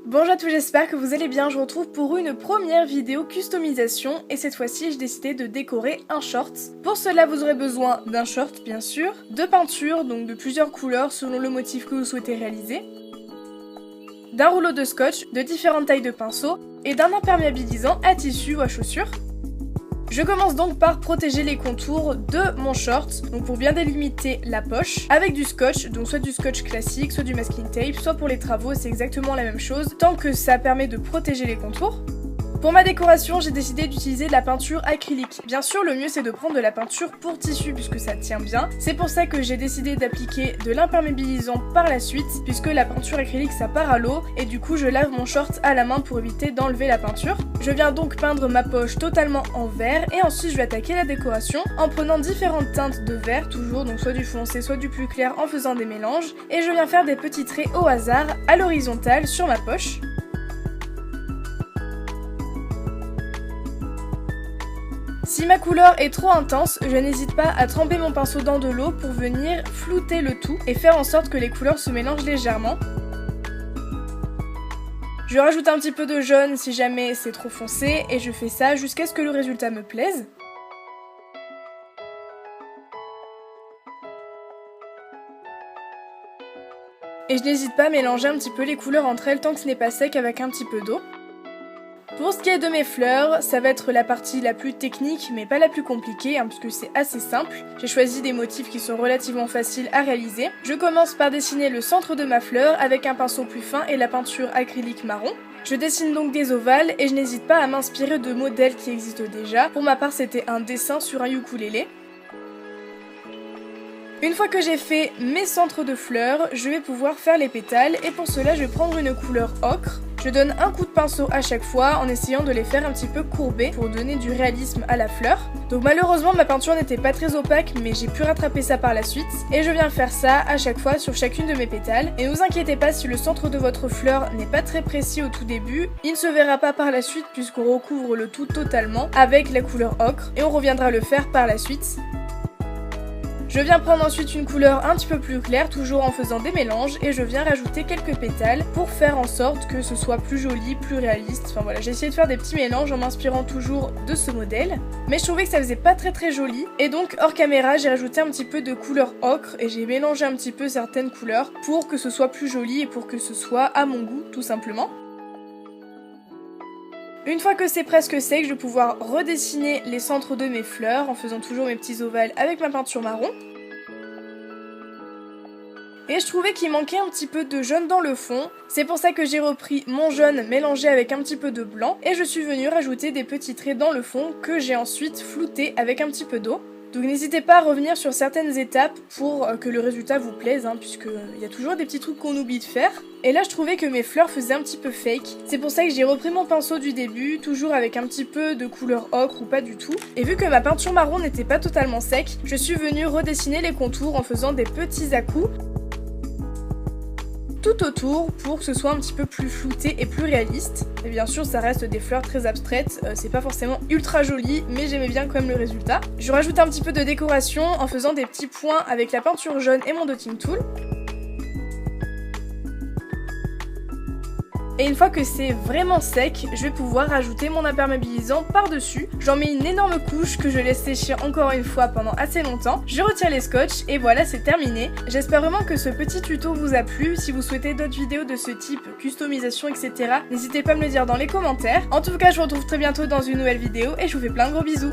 Bonjour à tous, j'espère que vous allez bien, je vous retrouve pour une première vidéo customisation et cette fois-ci j'ai décidé de décorer un short. Pour cela vous aurez besoin d'un short bien sûr, de peinture donc de plusieurs couleurs selon le motif que vous souhaitez réaliser, d'un rouleau de scotch de différentes tailles de pinceaux et d'un imperméabilisant à tissu ou à chaussures. Je commence donc par protéger les contours de mon short, donc pour bien délimiter la poche, avec du scotch, donc soit du scotch classique, soit du masking tape, soit pour les travaux c'est exactement la même chose, tant que ça permet de protéger les contours. Pour ma décoration, j'ai décidé d'utiliser de la peinture acrylique. Bien sûr, le mieux c'est de prendre de la peinture pour tissu puisque ça tient bien. C'est pour ça que j'ai décidé d'appliquer de l'imperméabilisant par la suite, puisque la peinture acrylique ça part à l'eau et du coup je lave mon short à la main pour éviter d'enlever la peinture. Je viens donc peindre ma poche totalement en vert et ensuite je vais attaquer la décoration en prenant différentes teintes de vert, toujours donc soit du foncé soit du plus clair en faisant des mélanges, et je viens faire des petits traits au hasard à l'horizontale sur ma poche. Si ma couleur est trop intense, je n'hésite pas à tremper mon pinceau dans de l'eau pour venir flouter le tout et faire en sorte que les couleurs se mélangent légèrement. Je rajoute un petit peu de jaune si jamais c'est trop foncé et je fais ça jusqu'à ce que le résultat me plaise. Et je n'hésite pas à mélanger un petit peu les couleurs entre elles tant que ce n'est pas sec avec un petit peu d'eau. Pour ce qui est de mes fleurs, ça va être la partie la plus technique mais pas la plus compliquée puisque c'est assez simple. J'ai choisi des motifs qui sont relativement faciles à réaliser. Je commence par dessiner le centre de ma fleur avec un pinceau plus fin et la peinture acrylique marron. Je dessine donc des ovales et je n'hésite pas à m'inspirer de modèles qui existent déjà. Pour ma part c'était un dessin sur un ukulélé. Une fois que j'ai fait mes centres de fleurs, je vais pouvoir faire les pétales et pour cela je vais prendre une couleur ocre. Je donne un coup de pinceau à chaque fois en essayant de les faire un petit peu courbés pour donner du réalisme à la fleur. Donc malheureusement ma peinture n'était pas très opaque mais j'ai pu rattraper ça par la suite et je viens faire ça à chaque fois sur chacune de mes pétales. Et ne vous inquiétez pas si le centre de votre fleur n'est pas très précis au tout début, il ne se verra pas par la suite puisqu'on recouvre le tout totalement avec la couleur ocre et on reviendra le faire par la suite. Je viens prendre ensuite une couleur un petit peu plus claire, toujours en faisant des mélanges, et je viens rajouter quelques pétales pour faire en sorte que ce soit plus joli, plus réaliste. Enfin voilà, j'ai essayé de faire des petits mélanges en m'inspirant toujours de ce modèle, mais je trouvais que ça faisait pas très joli, et donc hors caméra j'ai rajouté un petit peu de couleur ocre, et j'ai mélangé un petit peu certaines couleurs pour que ce soit plus joli et pour que ce soit à mon goût tout simplement. Une fois que c'est presque sec, je vais pouvoir redessiner les centres de mes fleurs en faisant toujours mes petits ovales avec ma peinture marron. Et je trouvais qu'il manquait un petit peu de jaune dans le fond, c'est pour ça que j'ai repris mon jaune mélangé avec un petit peu de blanc et je suis venue rajouter des petits traits dans le fond que j'ai ensuite flouté avec un petit peu d'eau. Donc n'hésitez pas à revenir sur certaines étapes pour que le résultat vous plaise, puisqu'il y a toujours des petits trucs qu'on oublie de faire. Et là je trouvais que mes fleurs faisaient un petit peu fake, c'est pour ça que j'ai repris mon pinceau du début, toujours avec un petit peu de couleur ocre ou pas du tout. Et vu que ma peinture marron n'était pas totalement sec, je suis venue redessiner les contours en faisant des petits à-coups tout autour pour que ce soit un petit peu plus flouté et plus réaliste. Et bien sûr ça reste des fleurs très abstraites, c'est pas forcément ultra joli mais j'aimais bien quand même le résultat. Je rajoute un petit peu de décoration en faisant des petits points avec la peinture jaune et mon dotting tool. Et une fois que c'est vraiment sec, je vais pouvoir rajouter mon imperméabilisant par-dessus. J'en mets une énorme couche que je laisse sécher encore une fois pendant assez longtemps. Je retire les scotch et voilà, c'est terminé. J'espère vraiment que ce petit tuto vous a plu. Si vous souhaitez d'autres vidéos de ce type, customisation, etc., n'hésitez pas à me le dire dans les commentaires. En tout cas, je vous retrouve très bientôt dans une nouvelle vidéo et je vous fais plein de gros bisous.